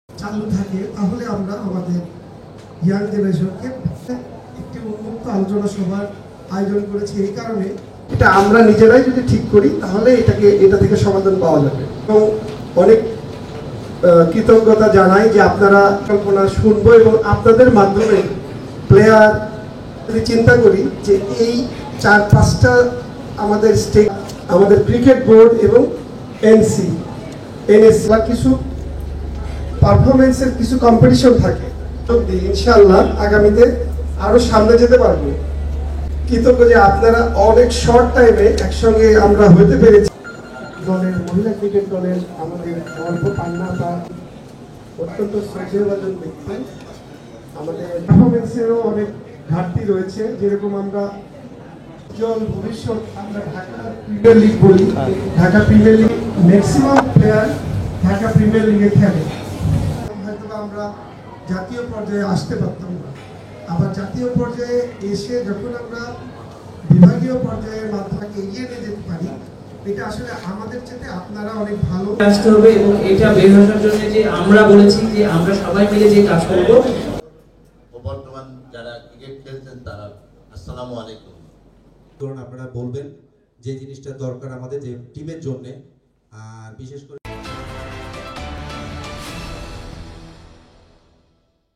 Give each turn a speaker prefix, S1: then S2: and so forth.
S1: চালু থাকে, তাহলে আমরা আমাদের ইয়াং জেনারেশনকে একটি উন্মুক্ত আলোচনা সভার আয়োজন করেছি। এই কারণে এটা আমরা নিজেরাই যদি ঠিক করি তাহলে এটা থেকে সমাধান পাওয়া যাবে। এবং অনেক কৃতজ্ঞতা জানাই যে আপনারা কল্পনা শুনবো এবং আপনাদের মাধ্যমে প্লেয়ার যদি চিন্তা করি যে এই 4-5টা আমাদের স্টেট, আমাদের ক্রিকেট বোর্ড এবং এনএসসি বা কিছু পারফরমেন্সের কিছু কম্পিটিশন থাকে, ইনশাআল্লাহ আগামীতে আরো সামনে যেতে পারবো। কৃতজ্ঞ যে আপনারা অনেক শর্ট টাইমে একসঙ্গে আমরা হতে পেরেছি। দলের মহিলা ক্রিকেট দলের আমাদের গর্ব পান্না বা অত্যন্ত শ্রদ্ধেয়ভাজন ব্যক্তি, আমাদের পারফরমেন্সেরও অনেক ঘাটতি রয়েছে। যেরকম আমরা উজ্জ্বল ভবিষ্যৎ আমরা ঢাকা প্রিমিয়ার লিগ বলি, Dhaka premier league maximum player Dhaka premier লিগে খেলে। হয়তো আমরা জাতীয় পর্যায়ে আসতে পারতাম না, আবার জাতীয় পর্যায়ে এসে যখন আমরা বিভাগীয় পর্যায়ের মাধ্যমে এগিয়ে নিয়ে যেতে পারি, এটা আসলে আমাদের চেয়ে আপনারা অনেক ভালো
S2: আসতে হবে। এবং এটা বের হওয়ার জন্য যে আমরা বলেছি যে আমরা সবাই মিলে যে কাজ করব।
S3: বর্তমান যারা ক্রিকেট খেলছেন তারা আসসালামু আলাইকুম।
S4: ধরুন আপনারা বলবেন যে জিনিসটা দরকার আমাদের যে টিমের জন্য, আর বিশেষ করে